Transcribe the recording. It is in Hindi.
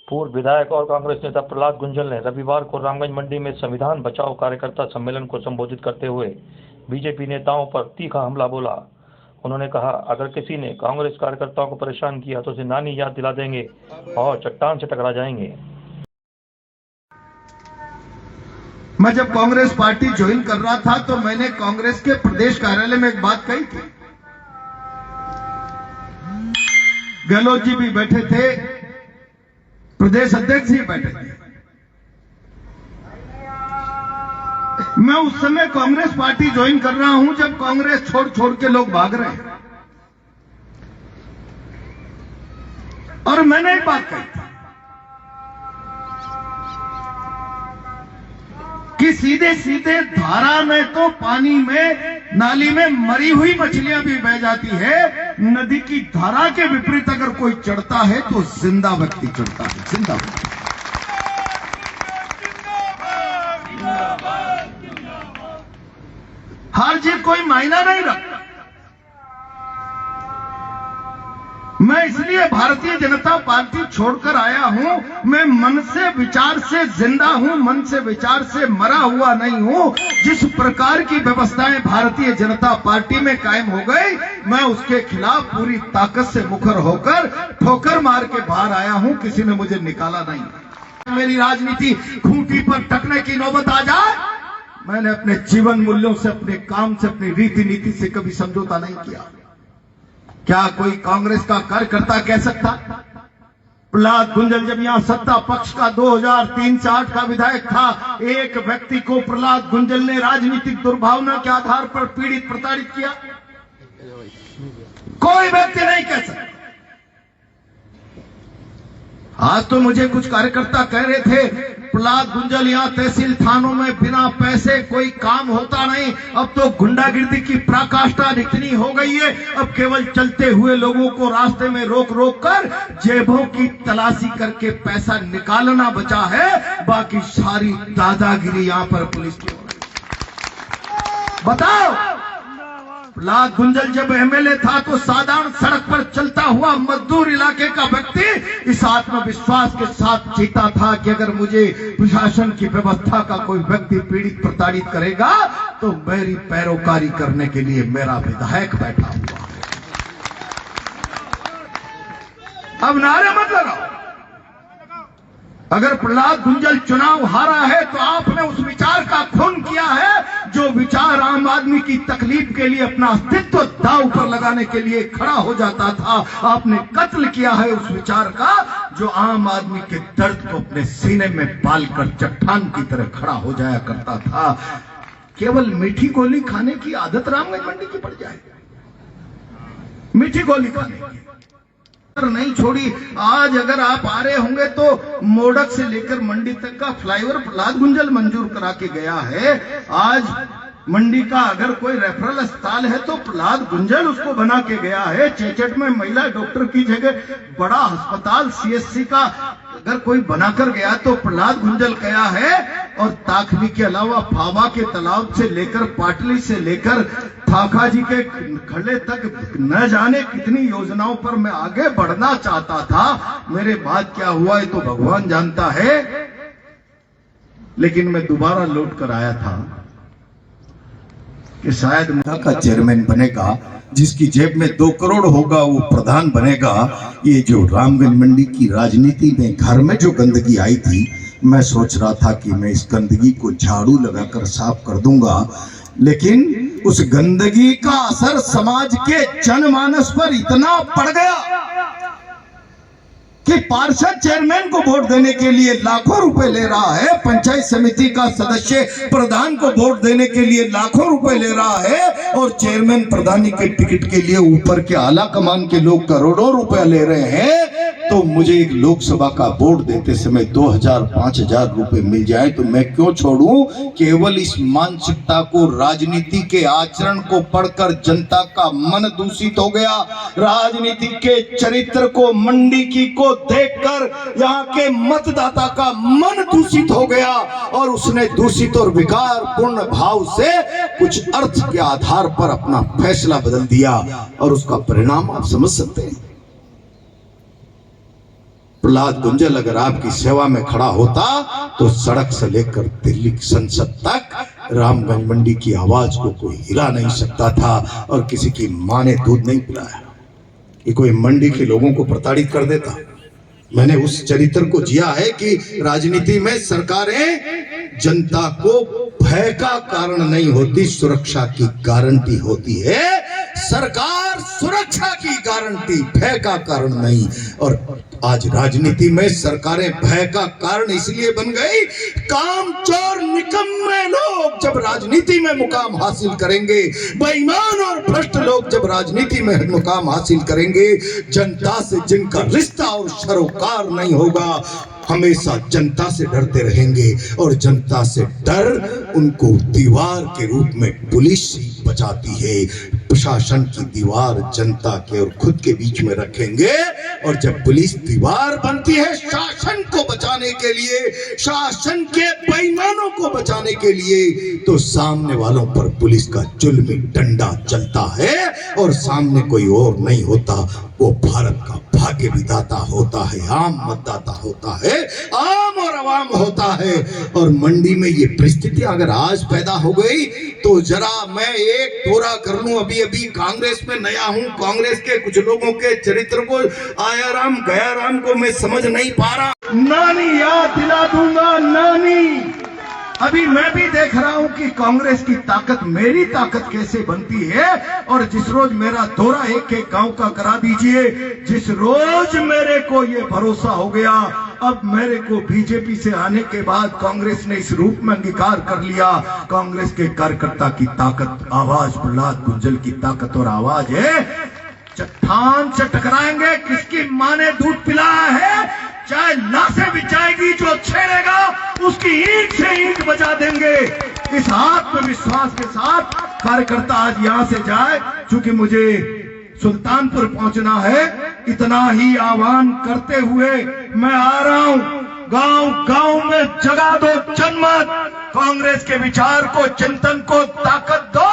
पूर्व विधायक और कांग्रेस नेता प्रहलाद गुंजल ने रविवार को रामगंज मंडी में संविधान बचाओ कार्यकर्ता सम्मेलन को संबोधित करते हुए बीजेपी नेताओं पर तीखा हमला बोला। उन्होंने कहा, अगर किसी ने कांग्रेस कार्यकर्ताओं को परेशान किया तो उसे नानी याद दिला देंगे और चट्टान से टकरा जाएंगे। मैं जब कांग्रेस पार्टी ज्वाइन कर रहा था तो मैंने कांग्रेस के प्रदेश कार्यालय में एक बात कही थी। गहलोत जी भी बैठे थे, प्रदेश अध्यक्ष जी बैठे थे। मैं उस समय कांग्रेस पार्टी ज्वाइन कर रहा हूं जब कांग्रेस छोड़ छोड़ के लोग भाग रहे हैं। और मैंने एक बात कही थी कि सीधे सीधे धारा में तो पानी में नाली में मरी हुई मछलियां भी बह जाती है, नदी की धारा के विपरीत अगर कोई चढ़ता है तो जिंदा व्यक्ति चढ़ता है, जिंदा व्यक्ति। हार जीत कोई मायना नहीं रखता। मैं इसलिए भारतीय जनता पार्टी छोड़कर आया हूं। मैं मन से विचार से जिंदा हूं, मन से विचार से मरा हुआ नहीं हूं। जिस प्रकार की व्यवस्थाएं भारतीय जनता पार्टी में कायम हो गई, मैं उसके खिलाफ पूरी ताकत से मुखर होकर ठोकर मार के बाहर आया हूं। किसी ने मुझे निकाला नहीं। मेरी राजनीति खूंटी पर टकने की नौबत आ जाए, मैंने अपने जीवन मूल्यों से, अपने काम से, अपनी रीति नीति से कभी समझौता नहीं किया। क्या कोई कांग्रेस का कार्यकर्ता कह सकता? प्रहलाद गुंजल जब यहां सत्ता पक्ष का 2003 से 8 का विधायक था, एक व्यक्ति को प्रहलाद गुंजल ने राजनीतिक दुर्भावना के आधार पर पीड़ित प्रताड़ित किया? कोई व्यक्ति नहीं कह सकता। आज तो मुझे कुछ कार्यकर्ता कह रहे थे, प्रहलाद गुंजल यहां तहसील थानों में बिना पैसे कोई काम होता नहीं। अब तो गुंडागिर्दी की पराकाष्ठा इतनी हो गई है, अब केवल चलते हुए लोगों को रास्ते में रोक रोक कर जेबों की तलाशी करके पैसा निकालना बचा है, बाकी सारी दादागिरी यहां पर पुलिस की हो रही। बताओ, प्रहलाद गुंजल जब एमएलए था तो साधारण सड़क पर चलता हुआ मजदूर इलाके का व्यक्ति इस आत्मविश्वास के साथ जीता था कि अगर मुझे प्रशासन की व्यवस्था का कोई व्यक्ति पीड़ित प्रताड़ित करेगा तो मेरी पैरोकारी करने के लिए मेरा विधायक बैठा हुआ। अब नारे मत लगाओ। अगर प्रहलाद गुंजल चुनाव हारा है तो आपने उस विचार का खून किया है जो विचार आम आदमी की तकलीफ के लिए अपना अस्तित्व दांव पर लगाने के लिए खड़ा हो जाता था। आपने कत्ल किया है उस विचार का जो आम आदमी के दर्द को अपने सीने में पालकर चट्टान की तरह खड़ा हो जाया करता था। केवल मीठी गोली खाने की आदत रामगंज मंडी की पड़ जाए, मीठी गोली खाने की नहीं छोड़ी। आज अगर आप आ रहे होंगे तो मोडक से लेकर मंडी तक का फ्लाईओवर प्रहलाद गुंजल मंजूर करा के गया है। आज मंडी का अगर कोई रेफरल अस्पताल है तो प्रहलाद गुंजल उसको बना के गया है। चेचट में महिला डॉक्टर की जगह बड़ा अस्पताल सीएससी का अगर कोई बनाकर गया तो प्रहलाद गुंजल गया है। और ताखनी के अलावा फावा के तालाब से लेकर पाटली से लेकर थाखा जी के खड़े तक न जाने कितनी योजनाओं पर मैं आगे बढ़ना चाहता था। मेरे बाद क्या हुआ ये तो भगवान जानता है, लेकिन मैं दोबारा लौट कर आया था कि शायद का चेयरमैन बनेगा, जिसकी जेब में 2 करोड़ होगा वो प्रधान बनेगा। ये जो रामगंज मंडी की राजनीति में घर में जो गंदगी आई थी, मैं सोच रहा था कि मैं इस गंदगी को झाड़ू लगाकर साफ कर दूंगा, लेकिन उस गंदगी का असर समाज के जनमानस पर इतना पड़ गया कि पार्षद चेयरमैन को वोट देने के लिए लाखों रुपए ले रहा है, पंचायत समिति का सदस्य प्रधान को वोट देने के लिए लाखों रुपए ले रहा है, और चेयरमैन प्रधानी के टिकट के लिए ऊपर के आला कमान के लोग करोड़ों रुपए ले रहे हैं। तो मुझे एक लोकसभा का वोट देते समय 2000-5000 रुपए मिल जाए तो मैं क्यों छोड़ूं? केवल इस मानसिकता को, राजनीति के आचरण को पढ़कर जनता का मन दूषित हो गया। राजनीति के चरित्र को, मंडी की को देखकर यहाँ के मतदाता का मन दूषित हो गया और उसने दूषित और विकार पूर्ण भाव से कुछ अर्थ के आधार पर अपना फैसला बदल दिया, और उसका परिणाम आप समझ सकते हैं। प्रहलाद गुंजल अगर आपकी सेवा में खड़ा होता तो सड़क से लेकर दिल्ली संसद तक रामगंज मंडी की आवाज को कोई हिला नहीं सकता था और किसी की मां ने दूध नहीं पिलाया कि कोई मंडी के लोगों को प्रताड़ित कर देता। मैंने उस चरित्र को जिया है कि राजनीति में सरकारें जनता को भय का कारण नहीं होती, सुरक्षा की गारंटी होती है। सरकार सुरक्षा की गारंटी, भय का कारण नहीं। और आज राजनीति में सरकारें भय का कारण इसलिए बन गई, कामचोर निकम्मे लोग जब राजनीति में मुकाम हासिल करेंगे, बेईमान और भ्रष्ट लोग जब राजनीति में मुकाम हासिल करेंगे, जनता से जिनका रिश्ता और सरोकार नहीं होगा, हमेशा जनता से डरते रहेंगे। और जनता से डर उनको दीवार के रूप में पुलिस ही बचाती है। प्रशासन की दीवार जनता के और खुद के बीच में रखेंगे, और जब पुलिस दीवार बनती है शासन को बचाने के लिए, शासन के बेईमानों को बचाने के लिए, तो सामने वालों पर पुलिस का जुल्मी डंडा चलता है। और सामने कोई और नहीं होता, वो भारत का भाग्य विधाता होता है, आम मतदाता होता है, आम और आवाम होता है। और मंडी में ये परिस्थिति अगर आज पैदा हो गई तो जरा मैं एक थोड़ा कर लूं। अभी अभी कांग्रेस में नया हूं, कांग्रेस के कुछ लोगों के चरित्र को, आया राम गया राम को मैं समझ नहीं पा रहा। नानी याद दिला दूंगा नानी। अभी मैं भी देख रहा हूं कि कांग्रेस की ताकत मेरी ताकत कैसे बनती है। और जिस रोज मेरा दौरा एक एक गांव का करा दीजिए, जिस रोज मेरे को ये भरोसा हो गया, अब मेरे को बीजेपी से आने के बाद कांग्रेस ने इस रूप में अंगीकार कर लिया। कांग्रेस के कार्यकर्ता की ताकत, आवाज प्रहलाद गुंजल की ताकत और आवाज है। चट्टान से टकराएंगे, किसकी मां ने दूध पिलाया है, चाहे लाशें बिछाएगी, जो छेड़ेगा उसकी ईंट से ईंट बजा देंगे। इस आत्मविश्वास के साथ कार्यकर्ता आज यहां से जाए, चूंकि मुझे सुल्तानपुर पहुंचना है, इतना ही आह्वान करते हुए मैं आ रहा हूं। गांव गांव में जगा दो जनमत, कांग्रेस के विचार को, चिंतन को ताकत दो।